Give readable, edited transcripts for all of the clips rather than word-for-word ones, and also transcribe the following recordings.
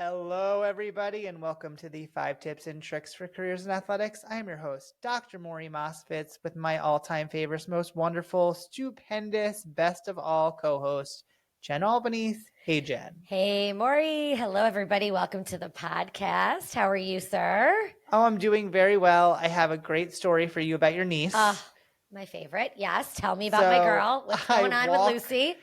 Hello, everybody, and welcome to the 5 Tips and Tricks for Careers in Athletics. I am your host, Dr. Maury Mosfitz, with my all-time favorites, most wonderful, stupendous, best of all co-host, Jen Albanese. Hey, Jen. Hey, Maury. Hello, everybody. Welcome to the podcast. How are you, sir? Oh, I'm doing very well. I have a great story for you about your niece. My favorite. Yes. Tell me about my girl. What's going on with Lucy?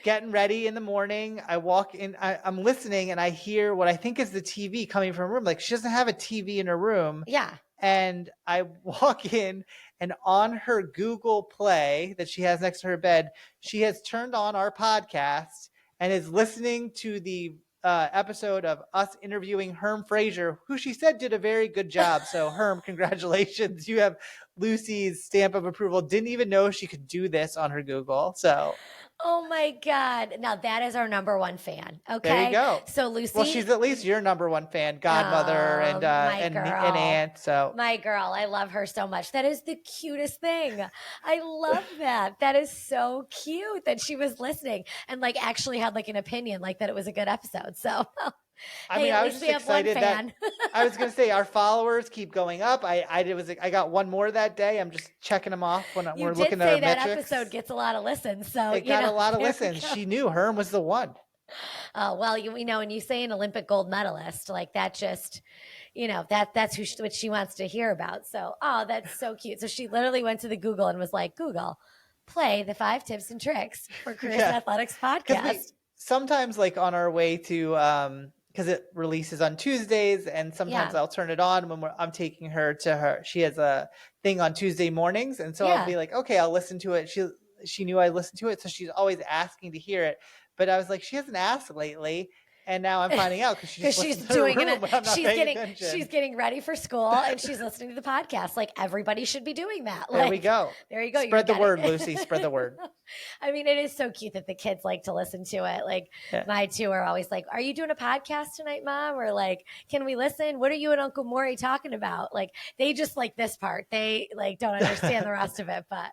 Getting ready in the morning. I walk in, I'm listening, and I hear what I think is the TV coming from her room. Like, she doesn't have a TV in her room. Yeah. And I walk in, and on her Google Play that she has next to her bed, she has turned on our podcast and is listening to the episode of us interviewing Herm Fraser, who she said did a very good job. So Herm, congratulations. You have Lucy's stamp of approval. Didn't even know she could do this on her Google. So oh my God. Now that is our number one fan. Okay. there you go. So Lucy. Well, she's at least your number one fan, godmother and aunt. So my girl, I love her so much. That is the cutest thing. I love that. That is so cute that she was listening and like actually had like an opinion, like that it was a good episode. So I was just excited that I was going to say our followers keep going up. I got one more that day. I'm just checking them off when we're looking at our metrics. That episode gets a lot of listens. So it got a lot of listens. She knew Herm was the one. Oh, well, you know, when you say an Olympic gold medalist, like that just, you know, that's what she wants to hear about. So, oh, that's so cute. So she literally went to the Google and was like, Google, play the 5 Tips and Tricks for Careers in Athletics podcast. Sometimes like on our way to, because it releases on Tuesdays, and sometimes I'll turn it on when I'm taking her to her. She has a thing on Tuesday mornings, and so I'll be like, okay, I'll listen to it. She knew I listened to it, so she's always asking to hear it. But I was like, she hasn't asked lately. And now I'm finding out because she's doing it. She's getting ready for school and she's listening to the podcast. Like everybody should be doing that. There we go. There you go. Spread the word, Lucy. Spread the word. I mean, it is so cute that the kids like to listen to it. Like my two are always like, "Are you doing a podcast tonight, Mom?" Or like, "Can we listen? What are you and Uncle Maury talking about?" Like they just like this part. They like don't understand the rest of it. But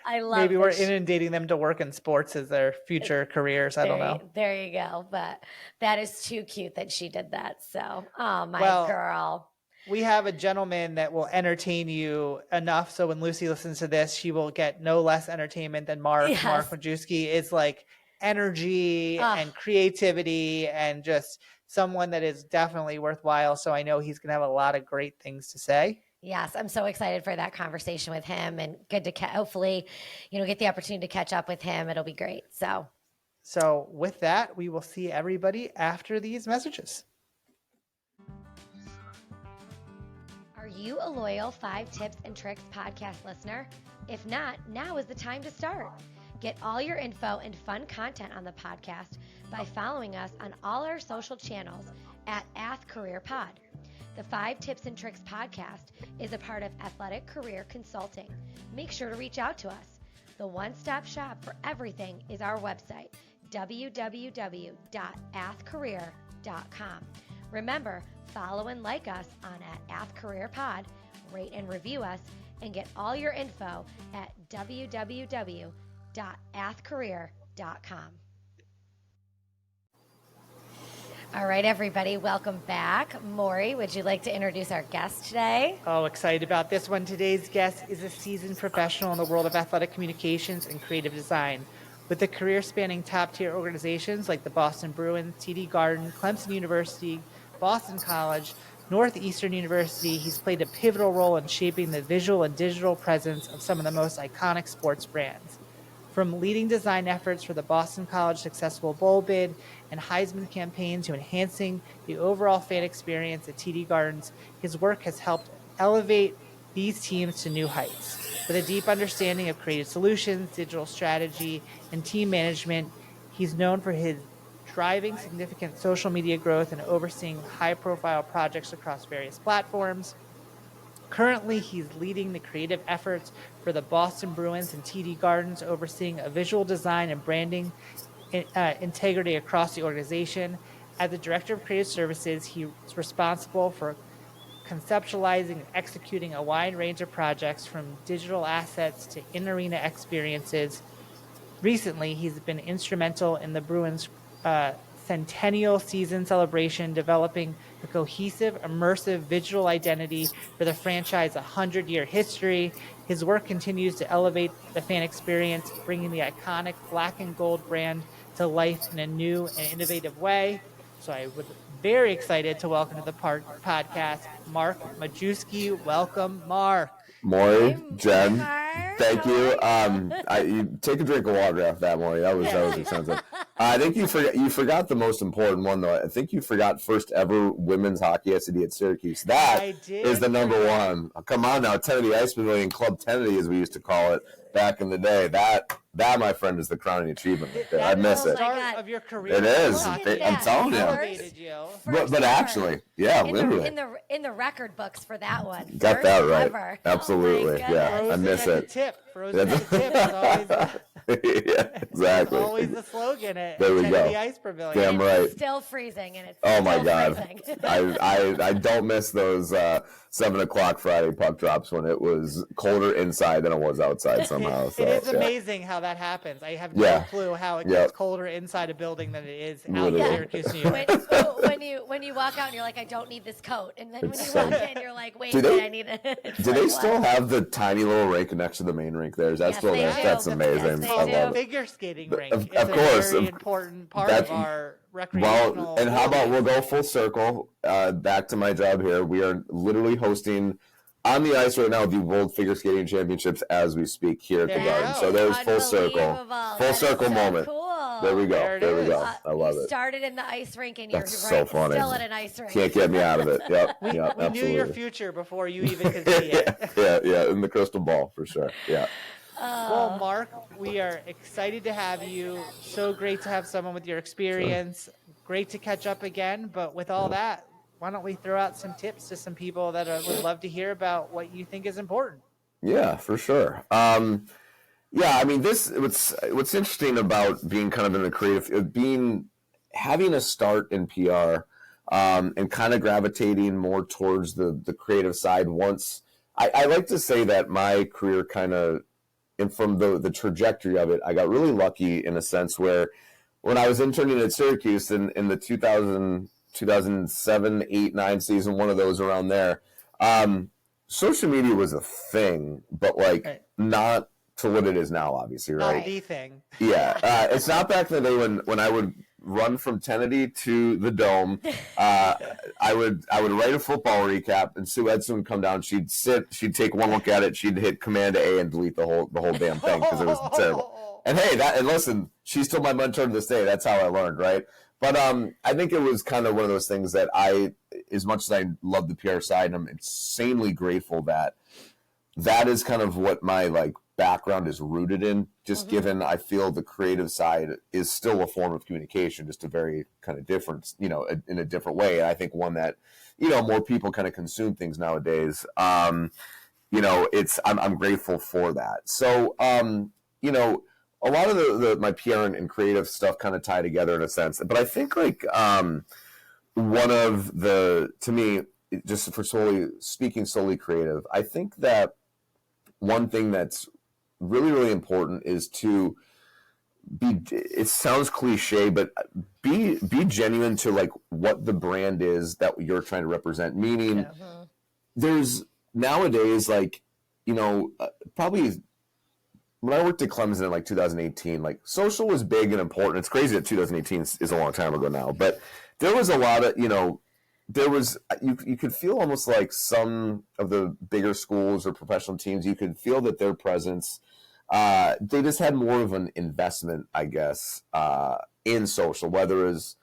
I love. Maybe we're inundating them to work in sports as their future careers. I don't know. There you go. But that is too cute that she did that. So, oh my girl. We have a gentleman that will entertain you enough. So when Lucy listens to this, she will get no less entertainment than Mark. Yes. Mark Majewski is like energy and creativity and just someone that is definitely worthwhile. So I know he's going to have a lot of great things to say. Yes, I'm so excited for that conversation with him and good to hopefully, you know, get the opportunity to catch up with him. It'll be great. So with that, we will see everybody after these messages. Are you a loyal 5 Tips and Tricks podcast listener? If not, now is the time to start. Get all your info and fun content on the podcast by following us on all our social channels at @AthCareerPod. The 5 Tips and Tricks podcast is a part of Athletic Career Consulting. Make sure to reach out to us. The one-stop shop for everything is our website, www.athcareer.com. Remember, follow and like us on @AthCareerPod, rate and review us, and get all your info at www.athcareer.com. All right, everybody, welcome back. Maury, would you like to introduce our guest today? Oh, excited about this one. Today's guest is a seasoned professional in the world of athletic communications and creative design. With a career spanning top-tier organizations like the Boston Bruins, TD Garden, Clemson University, Boston College, Northeastern University, he's played a pivotal role in shaping the visual and digital presence of some of the most iconic sports brands. From leading design efforts for the Boston College successful bowl bid and Heisman campaign to enhancing the overall fan experience at TD Gardens, his work has helped elevate these teams to new heights. With a deep understanding of creative solutions, digital strategy, and team management, he's known for his driving significant social media growth and overseeing high-profile projects across various platforms. Currently, he's leading the creative efforts for the Boston Bruins and TD Gardens, overseeing a visual design and branding integrity across the organization. As the Director of Creative Services, he is responsible for conceptualizing and executing a wide range of projects from digital assets to in-arena experiences. Recently, he's been instrumental in the Bruins Centennial season celebration, developing a cohesive, immersive visual identity for the franchise's 100-year history. His work continues to elevate the fan experience, bringing the iconic black and gold brand to life in a new and innovative way. So I would very excited to welcome to the podcast Mark Majewski. Welcome, Mark. Maury, Jen, Mark. thank you. You take a drink of water after that, Maury. That was extensive. I think you forgot the most important one though. I think you forgot first ever women's hockey SED at Syracuse. That is the number one. Oh, come on now, Tennessee Ice Pavilion, Club Tennessee as we used to call it back in the day. That my friend is the crowning achievement right there. I miss it. Start of your career. It is. I'm telling you. But actually, yeah, literally. In the record books for that one. Got that right. Ever. Absolutely. Oh yeah, I miss it. Frozen at the tip is always yeah, exactly. always the slogan at there we Kennedy go. Ice Pavilion. Damn right. It's still freezing, and it's oh my still god, freezing. I don't miss those 7 o'clock Friday puck drops when it was colder inside than it was outside somehow. So, it is amazing how that happens. I have no clue how it gets colder inside a building than it is out in Syracuse, New York. When you walk out and you're like, I don't need this coat, and then when you so, walk in, you're like, wait, I need it. Do they still have the tiny little rink next to the main rink there? Is that still there? That's amazing. Yes, I love it. Figure skating rink. Of it's course, a very important part of our recreational. Well, and how about we'll go full circle back to my job here. We are literally hosting on the ice right now the World Figure Skating Championships as we speak here at the Garden. So there's full circle moment. Cool. There we go. There we go. I love it. Started in the ice rink and you're so funny. Still at an ice rink. Can't get me out of it. Yep. We absolutely. knew your future before you even could see it. yeah, in the crystal ball for sure. Yeah. Well, Mark, we are excited to have you. So great to have someone with your experience. Great to catch up again. But with all that, why don't we throw out some tips to some people that would love to hear about what you think is important? Yeah, for sure. Yeah, I mean, what's interesting about being kind of in the creative, having a start in PR, and kind of gravitating more towards the creative side. Once I like to say that my career kind of, and from the trajectory of it, I got really lucky in a sense where when I was interning at Syracuse in the 2007, 8, 9 season, one of those around there, social media was a thing, but not to what it is now, obviously, right? Not the thing. Yeah, it's not back in the day when I would run from Tennessee to the Dome. I would write a football recap, and Sue Edson would come down. She'd take one look at it, she'd hit Command A and delete the whole damn thing because it was terrible. And hey, and listen, she's still my mentor to this day. That's how I learned, right? But I think it was kind of one of those things that as much as I love the PR side, I'm insanely grateful that is kind of what my background is rooted in, just given I feel the creative side is still a form of communication, just a very kind of different, in a different way. And I think one that, more people kind of consume things nowadays. I'm grateful for that. So, a lot of my PR and creative stuff kind of tie together in a sense, but I think one of to me, just for speaking solely creative, I think that one thing that's really, really important is to it sounds cliche, but be genuine to what the brand is that you're trying to represent. Meaning there's nowadays, probably when I worked at Clemson in 2018, social was big and important. It's crazy that 2018 is a long time ago now, but there was a lot of, you could feel almost like some of the bigger schools or professional teams, you could feel that their presence, they just had more of an investment, I guess, in social, whether it's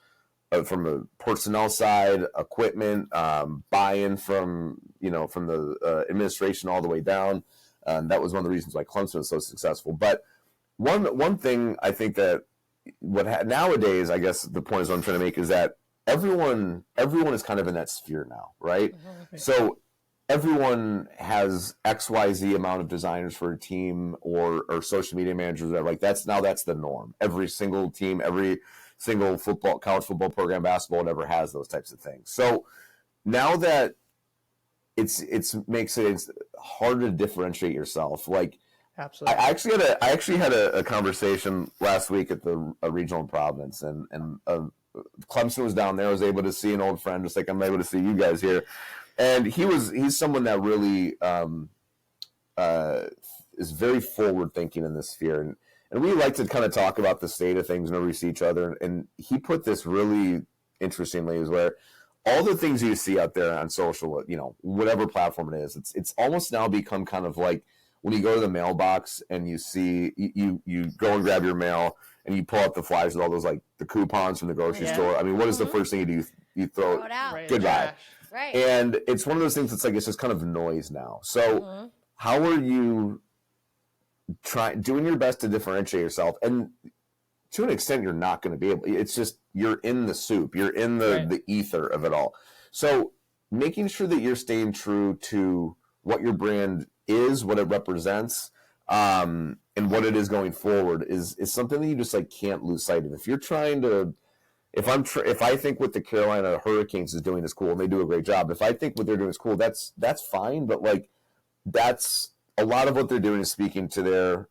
from the personnel side, equipment, buy-in from the administration all the way down. That was one of the reasons why Clemson was so successful. But one thing I think that nowadays, I guess the point is what I'm trying to make is that everyone is kind of in that sphere now, right? Mm-hmm. So everyone has XYZ amount of designers for a team or social media managers. That's the norm. Every single team, every single college football program, basketball, whatever, has those types of things. So now that it makes it harder to differentiate yourself. Absolutely. I actually had a conversation last week at the regional in Providence, and Clemson was down there. I was able to see an old friend, just like I'm able to see you guys here. And he's someone that really is very forward thinking in this sphere. And we like to kind of talk about the state of things whenever we see each other. And he put this really interestingly, is where all the things you see out there on social, whatever platform it is, it's almost now become kind of like when you go to the mailbox and you see, you go and grab your mail and you pull out the flyers with all those, like the coupons from the grocery store. I mean, what is the first thing you do? You throw it out. Goodbye. Right. And it's one of those things that's like, it's just kind of noise now. So how are you doing your best to differentiate yourself? And to an extent, you're not going to be able, it's just, you're in the soup, you're in the ether of it all. So making sure that you're staying true to what your brand is, what it represents, and what it is going forward is something that you just like can't lose sight of. If you're trying to, if I think what the Carolina Hurricanes is doing is cool and they do a great job, if I think what they're doing is cool, that's fine. But like, that's a lot of what they're doing is speaking to their,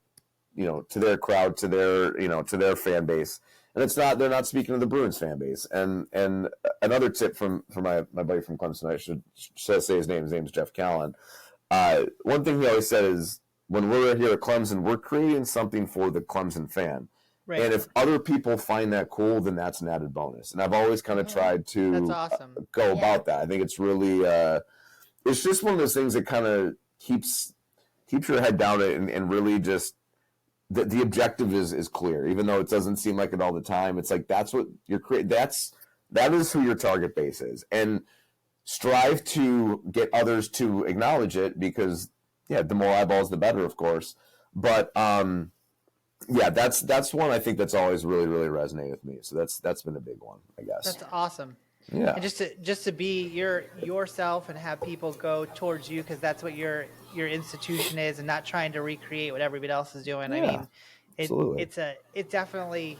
to their crowd, to their, to their fan base. And they're not speaking to the Bruins fan base. And another tip from my buddy from Clemson, I should say his name. His name is Jeff Callan. One thing he always said is, when we're here at Clemson, we're creating something for the Clemson fan. Right. And if other people find that cool, then that's an added bonus. And I've always kind of tried to go about that. I think it's really, it's just one of those things that kind of keeps your head down and really just, the objective is clear, even though it doesn't seem like it all the time. It's like, that's what you're creating. That is who your target base is. And strive to get others to acknowledge it, because the more eyeballs, the better, of course. But that's one I think that's always really, really resonated with me. So that's been a big one, I guess. That's awesome. Yeah. And just to be yourself and have people go towards you, because that's what your institution is, and not trying to recreate what everybody else is doing. I mean, it definitely,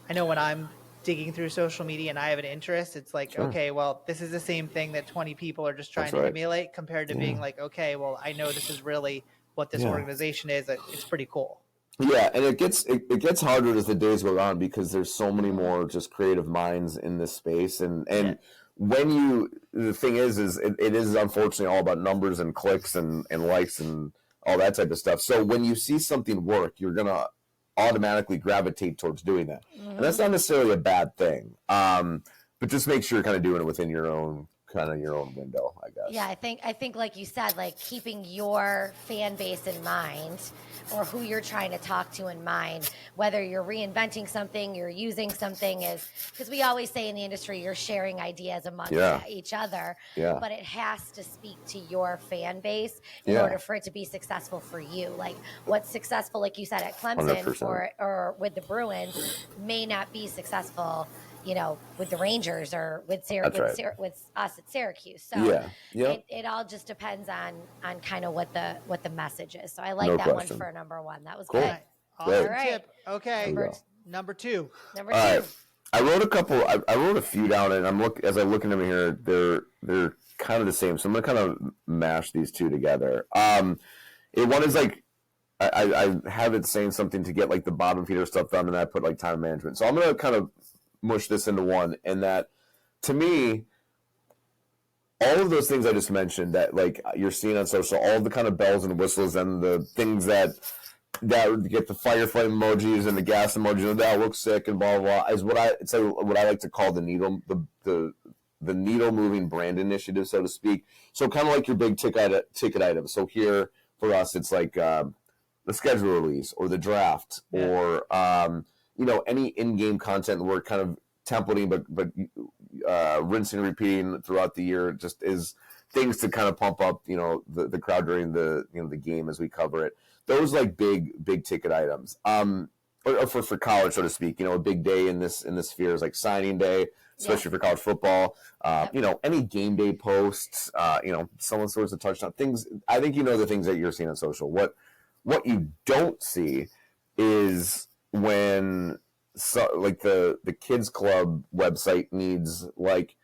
I know when I'm digging through social media and I have an interest, it's like, okay, well, this is the same thing that 20 people are just trying to emulate, compared to being like, okay, well, I know this is really what this organization is. It's pretty cool. Yeah, and it gets harder as the days go on, because there's so many more just creative minds in this space, and when the thing is it is unfortunately all about numbers and clicks and likes and all that type of stuff. So when you see something work, you're gonna automatically gravitate towards doing that, and that's not necessarily a bad thing. But just make sure you're kind of doing it within your own window, I guess. Yeah, I think like you said, like keeping your fan base in mind, or who you're trying to talk to in mind, whether you're reinventing something, you're using something, is because we always say in the industry, you're sharing ideas amongst each other, but it has to speak to your fan base in order for it to be successful for you. Like what's successful, like you said, at Clemson or with the Bruins may not be successful, with the Rangers or with us at Syracuse. So it all just depends on kind of what the message is. So I like that one for number one. That was good. Awesome. All right. Tip. Okay. Number two. All right. I wrote a couple. I wrote a few down, and as I look at them here, they're kind of the same. So I'm gonna kind of mash these two together. One is like, I have it saying something to get like the bottom feeder stuff done, and I put like time management. So I'm gonna kind of mush this into one, and that, to me, all of those things I just mentioned that like you're seeing on social, all the kind of bells and whistles and the things that get the firefly emojis and the gas emojis, and that looks sick and blah blah blah, is what I like to call the needle moving brand initiative, so to speak. So kind of like your big ticket items. So here for us, it's like the schedule release or the draft or any in-game content we're kind of templating, but rinsing and repeating throughout the year, just is things to kind of pump up, the crowd during the game as we cover it. Those like big ticket items. Or for college, so to speak, a big day in this sphere is like signing day, especially for college football. Any game day posts, someone scores a touchdown, things. I think the things that you're seeing on social. What you don't see is when like the kids club website needs like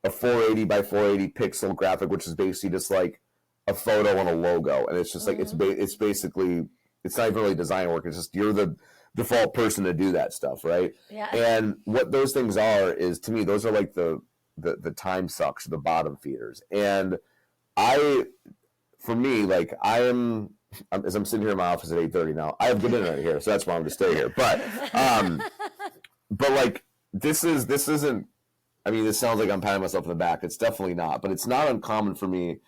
a 480 by 480 pixel graphic, which is basically just like a photo and a logo, and it's just like it's basically, it's not even really design work. It's just you're the default person to do that stuff, right? Yeah. And what those things are is, to me, those are like the time sucks, the bottom feeders. And for me, like as I'm sitting here in my office at 8:30 now, I have good internet here, so that's why I'm going to stay here. But like this isn't. I mean, this sounds like I'm patting myself on the back. It's definitely not, but it's not uncommon for me,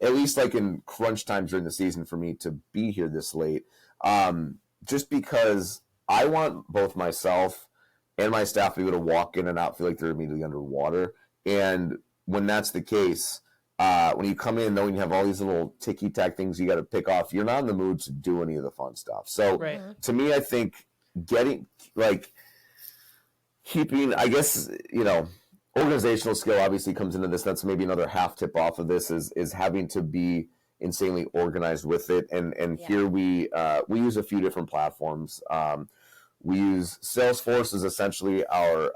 at least like in crunch times during the season, for me to be here this late, just because I want both myself and my staff to be able to walk in and not feel like they're immediately underwater. And when that's the case, when you come in knowing you have all these little ticky-tack things you got to pick off, you're not in the mood to do any of the fun stuff. So to me, I think keeping, I guess, organizational skill obviously comes into this. That's maybe another half tip off of this is having to be insanely organized with it. And here we use a few different platforms. We use Salesforce as essentially our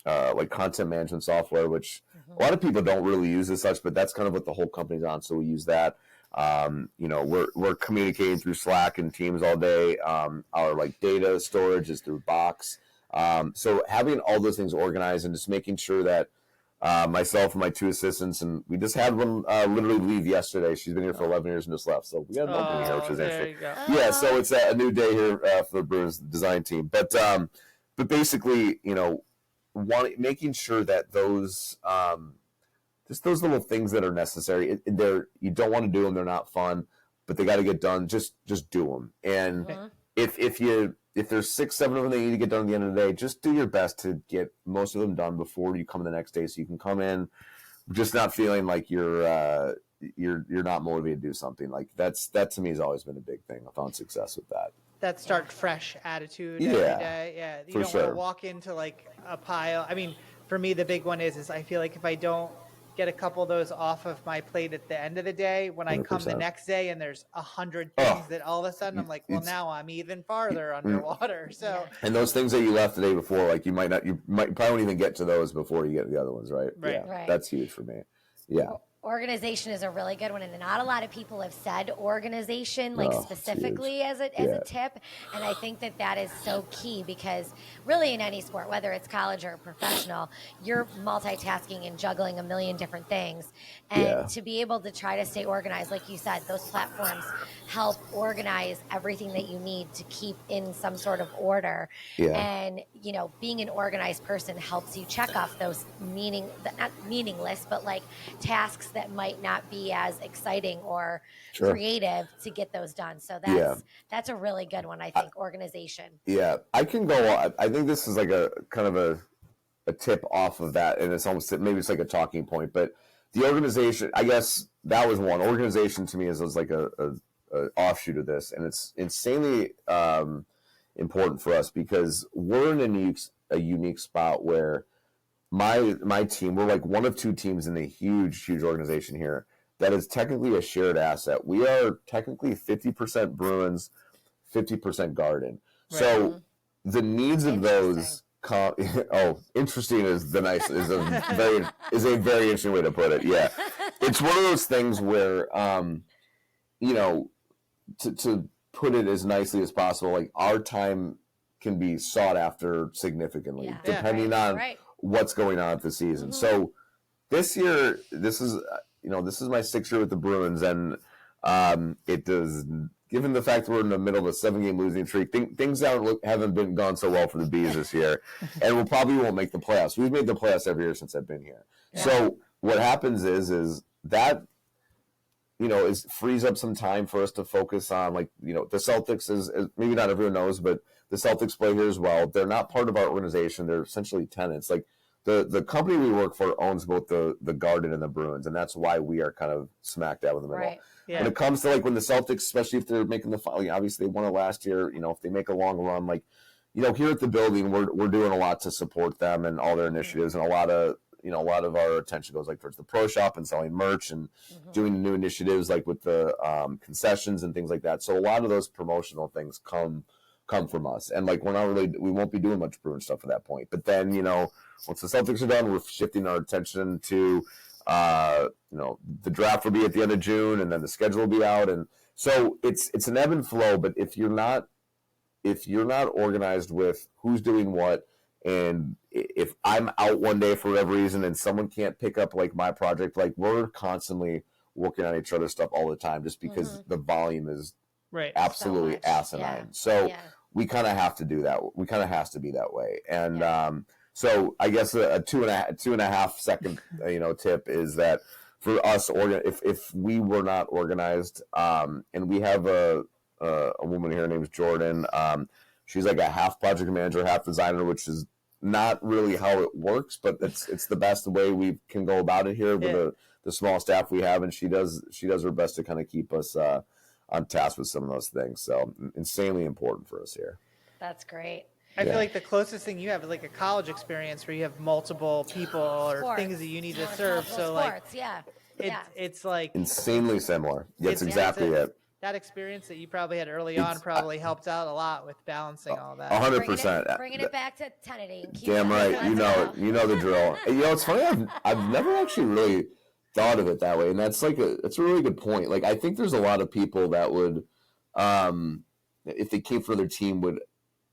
like content management software, which a lot of people don't really use as such, but that's kind of what the whole company's on. So we use that. We're communicating through Slack and Teams all day. Our like data storage is through Box. So having all those things organized and just making sure that myself and my two assistants, and we just had one literally leave yesterday. She's been here for 11 years and just left. So we got an opening here, which is interesting. Yeah, so it's a new day here for the Bruins design team. But basically, making sure that those just those little things that are necessary, you don't want to do them. They're not fun, but they got to get done. Just do them. And if there's 6-7 of them that you need to get done at the end of the day, just do your best to get most of them done before you come the next day, so you can come in just not feeling like you're not motivated to do something. Like that to me has always been a big thing. I found success with that. That start fresh attitude every day. Yeah, you don't want to walk into like a pile. I mean, for me, the big one is I feel like if I don't get a couple of those off of my plate at the end of the day, when I 100%. Come the next day and there's 100 things that all of a sudden I'm like, well, now I'm even farther underwater. So, and those things that you left the day before, like you probably won't even get to those before you get to the other ones, right? Right. That's huge for me. Yeah. Organization is a really good one, and not a lot of people have said organization specifically as a tip, and I think that is so key, because really in any sport, whether it's college or professional, you're multitasking and juggling a million different things, and to be able to try to stay organized, like you said, those platforms help organize everything that you need to keep in some sort of order, and being an organized person helps you check off those not meaningless, but like tasks that might not be as exciting or creative to get those done. So that's a really good one, I think, organization. Yeah, I can go. I think this is like a kind of a tip off of that, and it's almost, maybe it's like a talking point, but the organization, I guess that was one. Organization to me is like a offshoot of this, and it's insanely important for us because we're in a unique spot where my team, we're like one of two teams in a huge organization here that is technically a shared asset. We are technically 50% Bruins, 50% Garden. Right. So the needs of those interesting is a very interesting way to put it. Yeah. It's one of those things where to put it as nicely as possible, like our time can be sought after significantly depending on what's going on at the season. So this year, this is my 6th year with the Bruins, and it does, given the fact that we're in the middle of a 7-game losing streak, things haven't gone so well for the Bees this year, and we probably won't make the playoffs. We've made the playoffs every year since I've been here. Yeah. So what happens is that frees up some time for us to focus on, like, the Celtics is maybe not everyone knows, but the Celtics play here as well. They're not part of our organization. They're essentially tenants. Like the company we work for owns both the Garden and the Bruins, and that's why we are kind of smack dab in the middle. Right. Yeah. When it comes to like when the Celtics, especially if they're making the final, obviously they won it last year. If they make a long run, like here at the building, we're doing a lot to support them and all their initiatives, and a lot of our attention goes like towards the pro shop and selling merch and doing new initiatives like with the concessions and things like that. So a lot of those promotional things come from us, and like we won't be doing much Bruin stuff at that point. But then once the Celtics are done, we're shifting our attention to the draft will be at the end of June, and then the schedule will be out, and so it's an ebb and flow. But if you're not if you're not organized with who's doing what, and if I'm out one day for whatever reason and someone can't pick up like my project, like we're constantly working on each other's stuff all the time just because the volume is absolutely asinine. So we kind of have to do that. We kind of has to be that way. And so I guess a two and a half second tip is that for us, if we were not organized, and we have a woman here named Jordan, she's like a half project manager, half designer, which is not really how it works, but it's the best way we can go about it here with the small staff we have, and she does her best to kind of keep us on task with some of those things. So insanely important for us here. That's great. I feel like the closest thing you have is like a college experience where you have multiple people or things that you need to serve. So sports, it's like insanely similar. That's exactly it. That experience that you probably had early on probably helped out a lot with balancing all that. 100%. Bringing it back to tenanting. Damn right. You know the drill. It's funny. I've never actually really thought of it that way, and that's a really good point. Like I think there's a lot of people that would, if they came for their team, would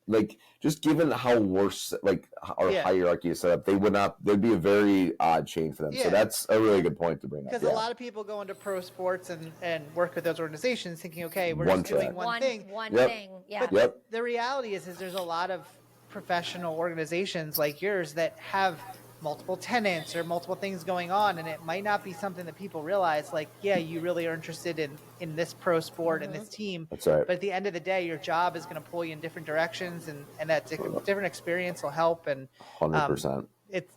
like just given how worse like our hierarchy is set up, they'd be a very odd chain for them. So that's a really good point to bring up. Because a lot of people go into pro sports and work with those organizations thinking, okay, we're just doing one thing. One thing. Yeah. But the reality is there's a lot of professional organizations like yours that have multiple tenants or multiple things going on, and it might not be something that people realize, like, you really are interested in this pro sport and this team. That's right. But at the end of the day, your job is going to pull you in different directions, and that different experience will help. And 100%.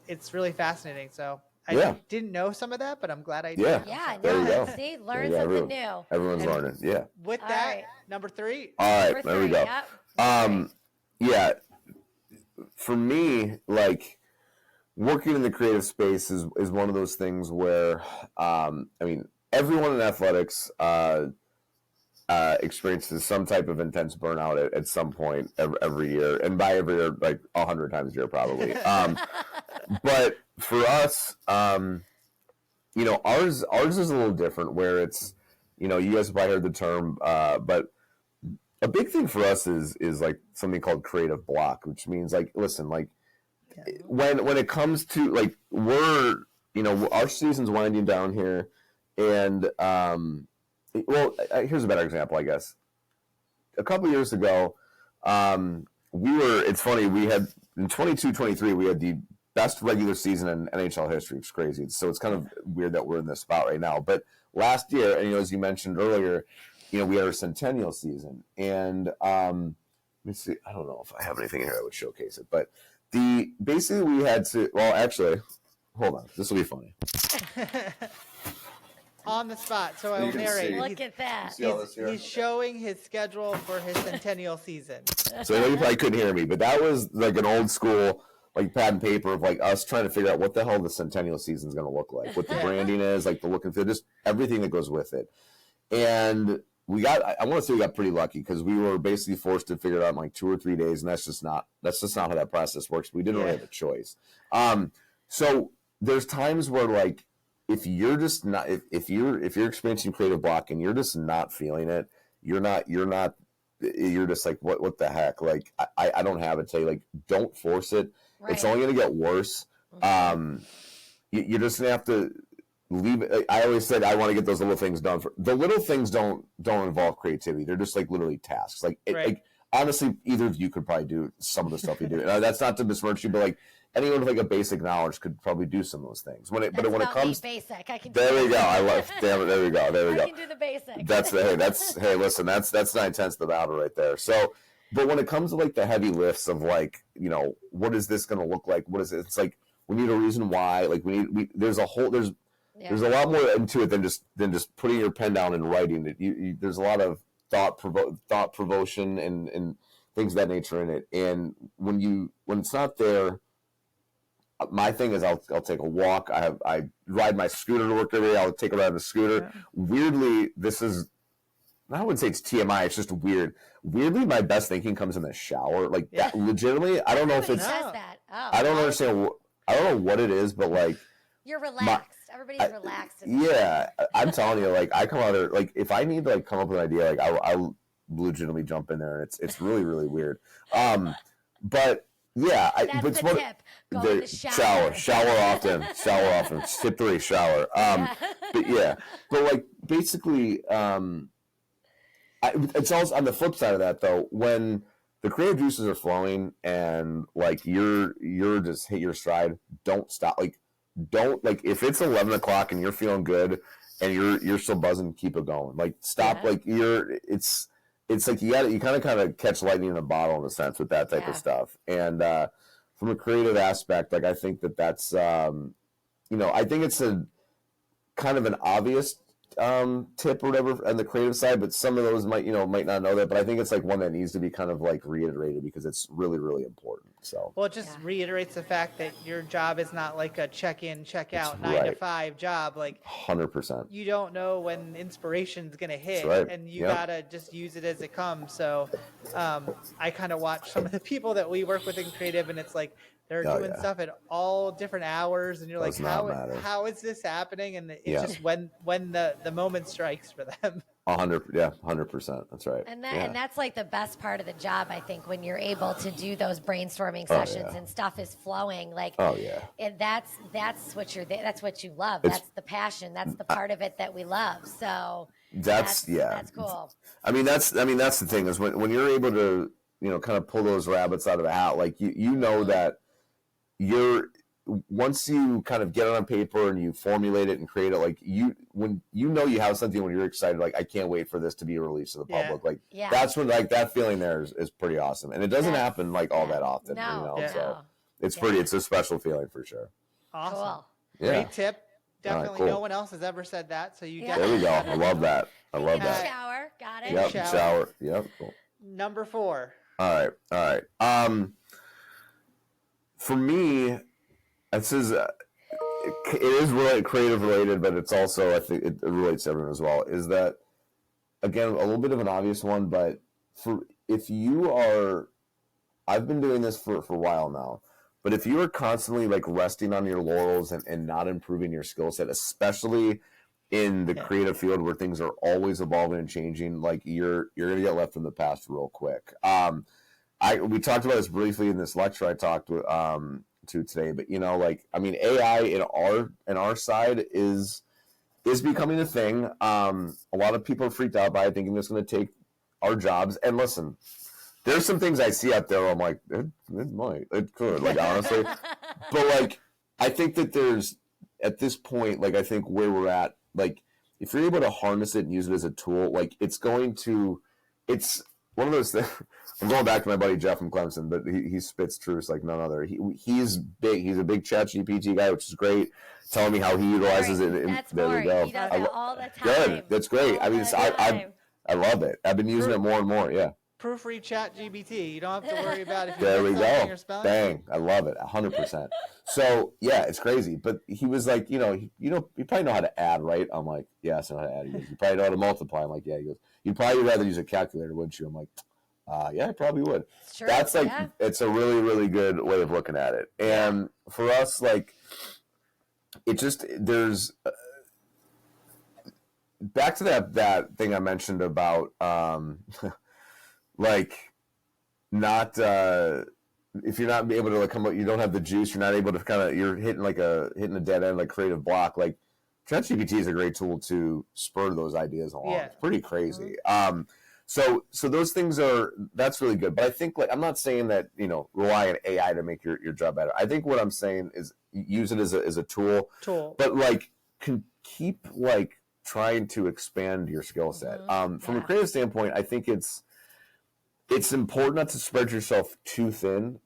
It's really fascinating. So I didn't know some of that, but I'm glad I did. There you go. See, learn something new. Everyone's learning. Yeah. With that, number 3. All right, there we go. Yep. For me, like, working in the creative space is one of those things where, everyone in athletics experiences some type of intense burnout at some point every year, and by every year, like 100 times a year probably. But for us, ours is a little different, where it's, you guys have probably heard the term, but a big thing for us is like something called creative block, which means like, listen, like, when it comes to like we're our season's winding down here, and here's a better example, I guess. A couple years ago, it's funny, we had in 22-23 we had the best regular season in NHL history. It's crazy, so it's kind of weird that we're in this spot right now. But last year, and as you mentioned earlier, we had our Centennial season, and let me see, I don't know if I have anything here that would showcase it, but basically we had to, actually, hold on, this will be funny. On the spot, so I will narrate. Look at that. He's showing his schedule for his Centennial season. So I know you probably couldn't hear me, but that was like an old school, like pad and paper of like us trying to figure out what the hell the Centennial season is going to look like, what the branding is, like the look and feel, just everything that goes with it. And I want to say we got pretty lucky, because we were basically forced to figure it out in like 2 or 3 days, and that's just not how that process works. We didn't really have a choice. So there's times where like, if you're just not, if you're experiencing creative block and you're just not feeling it, you're just like, what the heck? Like, I don't have it today. Like, don't force it. Right. It's only going to get worse. You're just going to have to leave it. I always said I want to get those little things done. The little things don't involve creativity. They're just like literally tasks. Like, like honestly, either of you could probably do some of the stuff you do. And that's not to besmirch you, but like anyone with like a basic knowledge could probably do some of those things. When it comes basic, I can. There we go. I love. Damn it. There we go. I can do the basics. Hey, listen. That's 9/10 of the battle right there. So, but when it comes to like the heavy lifts of like, what is this going to look like? What is it? It's like we need a reason why. Like there's a lot more into it than just putting your pen down and writing it. There's a lot of thought provocation and things of that nature in it. And when it's not there, my thing is I'll take a walk. I ride my scooter to work every day. I'll take a ride on the scooter. Yeah. Weirdly, I wouldn't say it's TMI. It's just weird. Weirdly, my best thinking comes in the shower. Like that, legitimately, I don't know if it's. That. Oh, I don't understand. I don't know what it is, but like you're relaxed. Everybody's relaxed. I'm telling you, like I come out there, like if I need to like come up with an idea, like legitimately jump in there, and it's really, really weird. But yeah, That's the tip. Go in the shower. Shower often. Tip 3, shower. But yeah, but like basically, it's also on the flip side of that though, when the creative juices are flowing and like you're just hit your stride, don't stop. Like don't, like if it's 11 o'clock and you're feeling good and you're still buzzing, keep it going. Like stop. Like it's like you kind of catch lightning in a bottle in a sense with that type of stuff. And from a creative aspect, like I think that's I think it's a kind of an obvious tip or whatever on the creative side, but some of those might not know that, but I think it's like one that needs to be kind of like reiterated because it's really, really important. So well, it just reiterates the fact that your job is not like a check-in, check-out 9 to 5 job. Like 100%. You don't know when inspiration's gonna hit, and you gotta just use it as it comes. So I kind of watch some of the people that we work with in creative, and it's like they're doing stuff at all different hours, and you're like, how is this happening? And it's just when the moment strikes for them. 100%. That's right. And that's like the best part of the job, I think, when you're able to do those brainstorming sessions and stuff is flowing. Like, and that's what that's what you love. That's the passion. That's the part of it that we love. So that's cool. I mean, that's the thing is when you're able to kind of pull those rabbits out of the hat, like you know that once you kind of get it on paper and you formulate it and create it, like when you have something, when you're excited, like I can't wait for this to be released to the public. Like that's when like that feeling there is pretty awesome, and it doesn't happen like all that often. So it's a special feeling for sure. Awesome. Cool. Great tip. Definitely, cool. No one else has ever said that. So you There we go. I love that. Shower. Got it. Yep. Shower. Yep. Cool. Number 4. All right. For me, this is it is really creative related, but it's also, I think it relates to everyone as well. Is that again a little bit of an obvious one, but I've been doing this for a while now. But if you are constantly like resting on your laurels and not improving your skill set, especially in the creative field where things are always evolving and changing, like you're gonna get left in the past real quick. We talked about this briefly in this lecture I talked to today, but AI in our side is becoming a thing. A lot of people are freaked out by it, thinking it's going to take our jobs. And listen, there's some things I see out there where I'm like, it could, like honestly, but like I think that there's at this point, like I think where we're at, like if you're able to harness it and use it as a tool, like it's one of those things. I'm going back to my buddy Jeff from Clemson, but he spits truth like none other. He's big. He's a big ChatGPT guy, which is great. Telling me how he utilizes it. There we go. He does it all the time. Good. That's great. I mean, I love it. I've been using it more and more. Yeah. Proofread ChatGPT. You don't have to worry about if you there we go. Or spelling. Bang. I love it. 100%. So yeah, it's crazy. But he was like, you probably know how to add, right? I'm like, yes, I know how to add. He goes, you probably know how to multiply. I'm like, yeah. He goes, you'd probably rather use a calculator, wouldn't you? I'm like, yeah, I probably would. Sure, that's like it's a really, really good way of looking at it. And for us, like it just there's back to that thing I mentioned about like not if you're not able to like come out, you don't have the juice, you're not able to you're hitting a dead end, like creative block. Like ChatGPT is a great tool to spur those ideas along. Yeah. It's pretty crazy. Mm-hmm. So those things that's really good. But I think I'm not saying that, rely on AI to make your job better. I think what I'm saying is use it as a tool. But keep trying to expand your skill set. From a creative standpoint, I think it's important not to spread yourself too thin.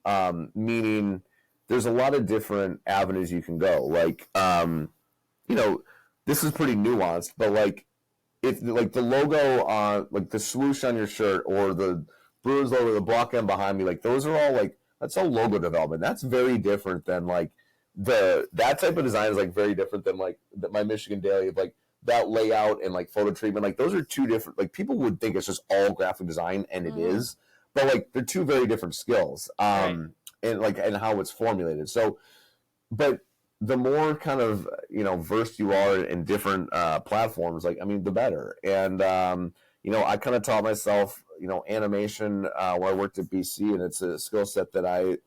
Meaning there's a lot of different avenues you can go. This is pretty nuanced, but if the logo on the swoosh on your shirt or the Bruins logo, the block end behind me, those are all that's all logo development. That's very different than that type of design is very different than my Michigan Daily of that layout and photo treatment. Those are two different. People would think it's just all graphic design, and it is, but they're two very different skills. And how it's formulated. So, but the more kind of versed you are in different platforms, the better. And I kind of taught myself animation where I worked at BC, and it's a skill set that I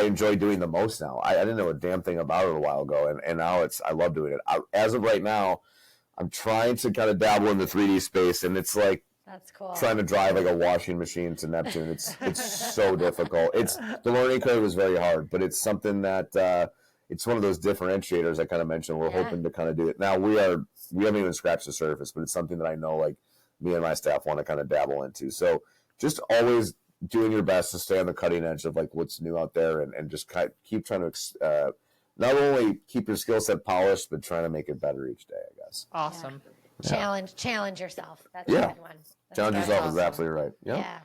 enjoy doing the most now. I didn't know a damn thing about it a while ago, and now I love doing it. As of right now, I'm trying to kind of dabble in the 3D space, and it's like That's cool. trying to drive like a washing machine to Neptune. It's so difficult. The learning curve is very hard, but it's something that it's one of those differentiators I kind of mentioned. We're hoping to kind of do it. Now we haven't even scratched the surface, but it's something that I know like me and my staff want to kind of dabble into. So just always doing your best to stay on the cutting edge of like what's new out there, and just keep trying to not only keep your skill set polished, but trying to make it better each day, I guess. Awesome. Yeah. Challenge yourself. That's a good one. Challenge yourself is absolutely right. Yeah.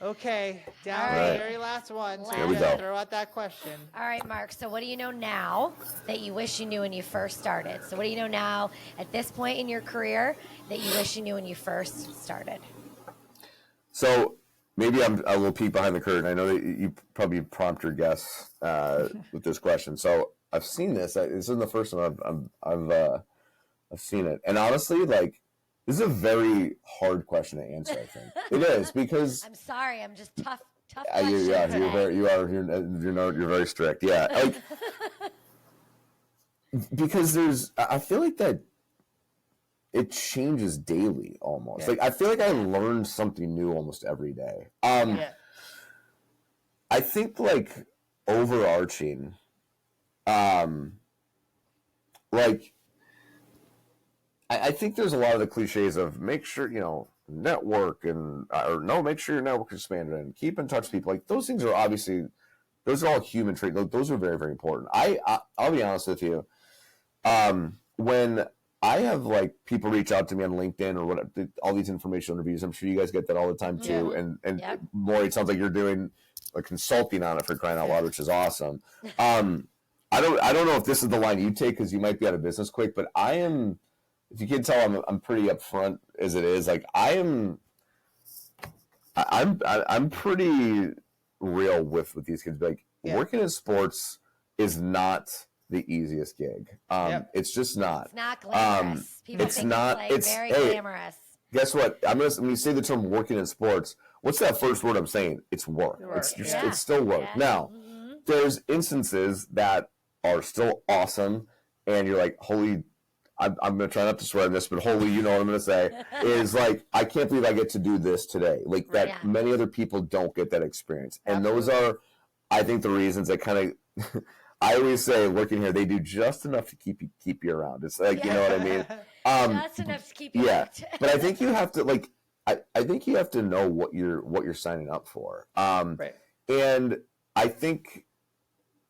Okay, down to the very last one. So here we go. Throw out that question. All right, Mark. So what do you know now that you wish you knew when you first started? So what do you know now at this point in your career that you wish you knew when you first started? So maybe I'm a little peek behind the curtain. I know that you probably prompt your guests with this question. So I've seen this. This isn't the first time I've seen it. And honestly, like, this is a very hard question to answer, I think. It is, because I'm sorry, I'm just tough. You're very strict. Yeah. Like, because I feel like that it changes daily almost. Yeah. Like, I feel like I learn something new almost every day. I think, like, overarching, like, I think there's a lot of the cliches of make sure, network make sure your network is expanded and keep in touch with people. Like, those things are obviously, those are all human traits. Those are very, very important. I'll be honest with you. When I have like people reach out to me on LinkedIn or what, all these informational interviews, I'm sure you guys get that all the time too. Yeah. And Maury, it sounds like you're doing like consulting on it, for crying out loud, which is awesome. I don't know if this is the line you take, because you might be out of business quick, but I am, if you can tell, I'm pretty upfront as it is. Like, I'm pretty real with these kids. Like, working in sports is not the easiest gig. It's just not. It's not glamorous. People think it's very glamorous. Guess what? When you say the term working in sports, what's that first word I'm saying? It's work. It's still work. Yeah. Now, there's instances that are still awesome, and you're like, holy, I'm going to try not to swear on this, but holy, you know what I'm going to say, is like, I can't believe I get to do this today. Like, that many other people don't get that experience. And those are, I think, the reasons that kind of, I always say, working here, they do just enough to keep you around. It's like, you know what I mean? Just enough to keep you hooked. But I think you have to, like, I think you have to know what you're signing up for. And I think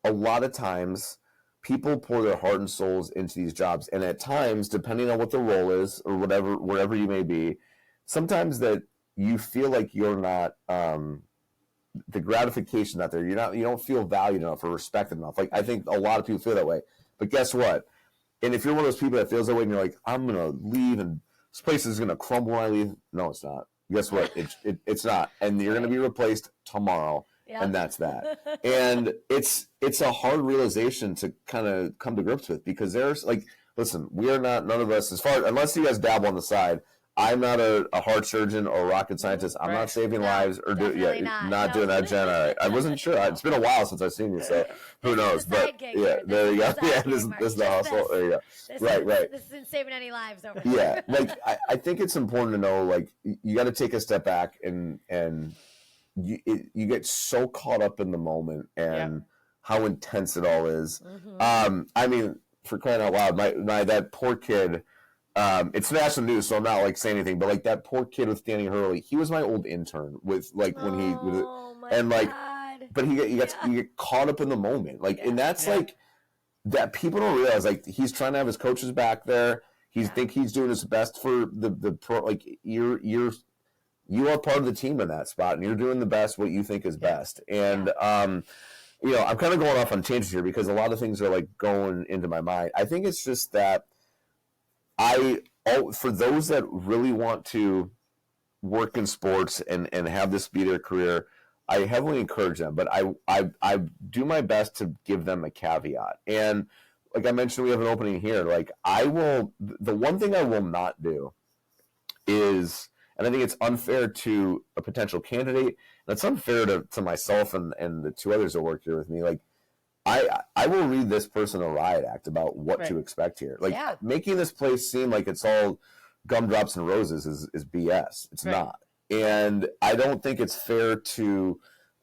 a lot of times people pour their heart and souls into these jobs, and at times, depending on what the role is or wherever you may be, sometimes that you feel like you're not the gratification out there. You don't feel valued enough or respected enough. Like, I think a lot of people feel that way. But guess what? And if you're one of those people that feels that way, and you're like, I'm gonna leave and this place is gonna crumble when I leave, no, it's not. Guess what? It's not, and you're gonna be replaced tomorrow. Yep. And that's that. And it's a hard realization to kind of come to grips with, because there's like, listen, we are not, none of us, unless you guys dabble on the side, I'm not a heart surgeon or a rocket scientist. I'm not saving lives or doing that, Jen. I wasn't sure. It's been a while since I've seen you, so who knows? But there you go. Yeah, this is the hustle. There you go. Right. This isn't saving any lives over here. Yeah, like I think it's important to know, like, you got to take a step back and you get so caught up in the moment and how intense it all is. Mm-hmm. I mean, for crying out loud, my that poor kid. It's national news, so I'm not like saying anything, but like that poor kid with Danny Hurley, he was my old intern with like when he and like, God. But you get caught up in the moment, like, and that's like that people don't realize, like, he's trying to have his coaches back there. Think he's doing his best for the pro. Like, you are part of the team in that spot, and you're doing the best what you think is best. And I'm kind of going off on tangents here because a lot of things are like going into my mind. I think it's just that. For those that really want to work in sports and have this be their career, I heavily encourage them. But I do my best to give them a caveat. And like I mentioned, we have an opening here. Like, the one thing I will not do is, And I think it's unfair to a potential candidate, and it's unfair to myself and the two others that work here with me. Like, I will read this person a riot act about what to expect here. Like, making this place seem like it's all gumdrops and roses is BS. It's not. And I don't think it's fair to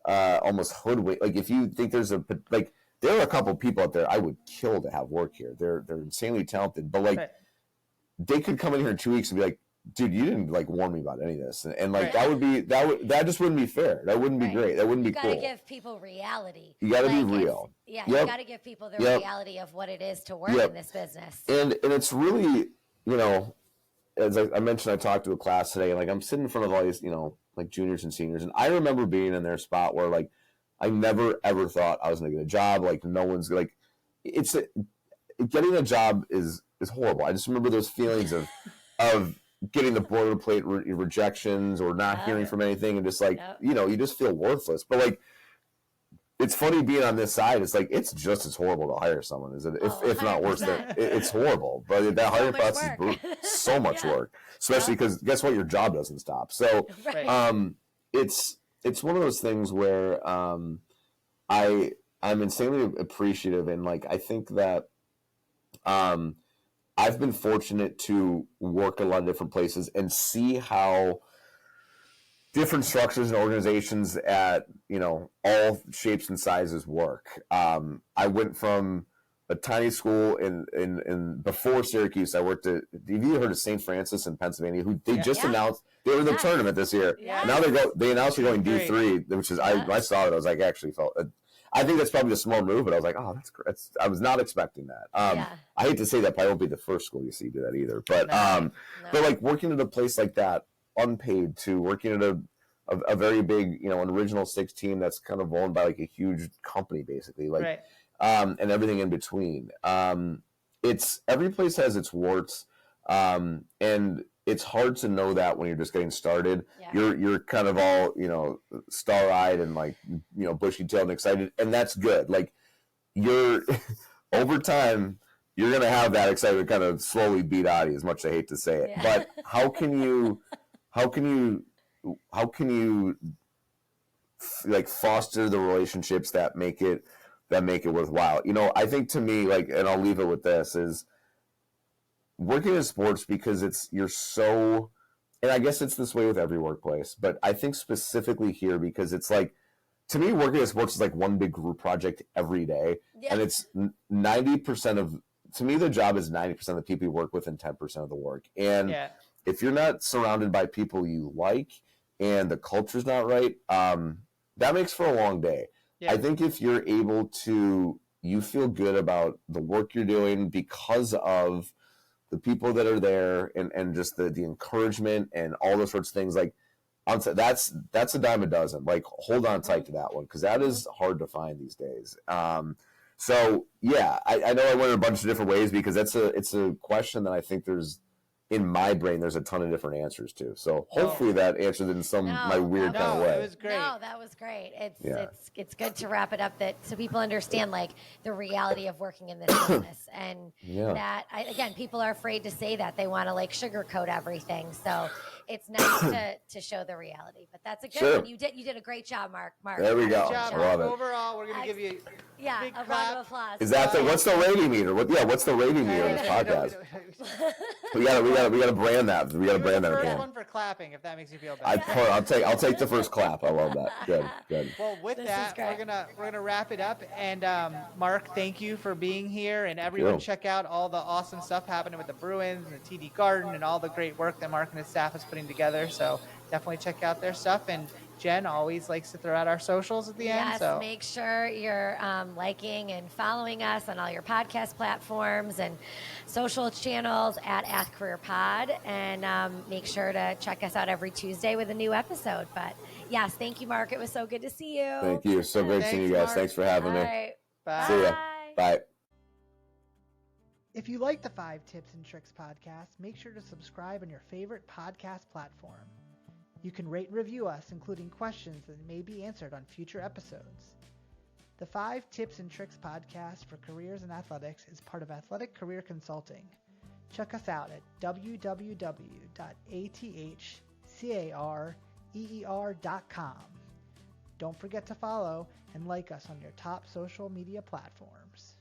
almost hoodwink. Like, if you think there's there are a couple people out there I would kill to have work here. They're insanely talented, but like they could come in here in 2 weeks and be like, dude, you didn't like warn me about any of this, and like that just wouldn't be fair. That wouldn't be great. That wouldn't be cool. You gotta give people reality. You gotta be real. Yeah, you gotta give people the reality of what it is to work in this business. And it's really, you know, as I mentioned, I talked to a class today, and like I'm sitting in front of all these, you know, like juniors and seniors, and I remember being in their spot where like I never ever thought I was gonna get a job. Like no one's like, getting a job is horrible. I just remember those feelings of getting the boilerplate rejections or not hearing from anything, and just like you know, you just feel worthless. But like, it's funny being on this side. It's like it's just as horrible to hire someone, is it? If not worse, it's horrible. But that hiring process is brutal. So much work, especially because guess what? Your job doesn't stop. So it's one of those things where I'm insanely appreciative, and like I think that I've been fortunate to work a lot of different places and see how different structures and organizations at, you know, all shapes and sizes work. I went from a tiny school in before Syracuse. I worked at, have you heard of St. Francis in Pennsylvania, who they just announced they were in the tournament this year. Now they announced they're going D3, which is I saw it. I was like, actually felt I think that's probably a small move, but I was like, oh, that's great. I was not expecting that. I hate to say that, probably won't be the first school you see do that either. But but like working at a place like that, unpaid, to working at a very big, you know, an Original Six team that's kind of owned by like a huge company, basically, like and everything in between. It's every place has its warts, and it's hard to know that when you're just getting started. You're kind of all, you know, star-eyed and like, you know, bushy-tailed and excited, and that's good. Like you're over time, you're gonna have that excitement kind of slowly beat out of you, as much as I hate to say it. But how can you like foster the relationships that make it worthwhile? You know, I think to me, like, and I'll leave it with this, is working in sports, because you're so, and I guess it's this way with every workplace, but I think specifically here because it's like, to me, working in sports is like one big group project every day. And it's 90% of, to me, the job is 90% of the people you work with and 10% of the work. And if you're not surrounded by people you like and the culture's not right, that makes for a long day. I think if you're able to, you feel good about the work you're doing because of the people that are there and just the encouragement and all those sorts of things, like that's a dime a dozen. Like hold on tight to that one, because that is hard to find these days. So yeah, I know I went in a bunch of different ways because it's a question that I think in my brain there's a ton of different answers to. So hopefully that answered it in some my weird kind of way. It was great. No, that was great. It's good to wrap it up so people understand like the reality of working in this business, and that again, people are afraid to say that they want to like sugarcoat everything. So it's nice to show the reality. But that's a good one. You did a great job, Mark. There we go. Job. Love it. Overall, we're gonna give you a big a clap. round of applause. Is that what's the rating meter? What's the rating meter on this podcast? We gotta brand that. We gotta brand that. First one for clapping, if that makes you feel better. I'll take the first clap. I love that. Good. Well, with that, we're gonna wrap it up. And Mark, thank you for being here. And everyone, check out all the awesome stuff happening with the Bruins and the TD Garden and all the great work that Mark and his staff is putting together. So definitely check out their stuff. And Jen always likes to throw out our socials at the end. Yes, so make sure you're liking and following us on all your podcast platforms and social channels at AskCareerPod, and make sure to check us out every Tuesday with a new episode. But yes, thank you, Mark. It was so good to see you. Thank you. So great seeing you guys. Mark. Thanks for having me. Right. bye. See ya. Bye. If you like the 5 Tips and Tricks podcast, make sure to subscribe on your favorite podcast platform. You can rate and review us, including questions that may be answered on future episodes. The 5 Tips and Tricks podcast for careers in athletics is part of Athletic Career Consulting. Check us out at www.athcc.com. CAREER.com. Don't forget to follow and like us on your top social media platforms.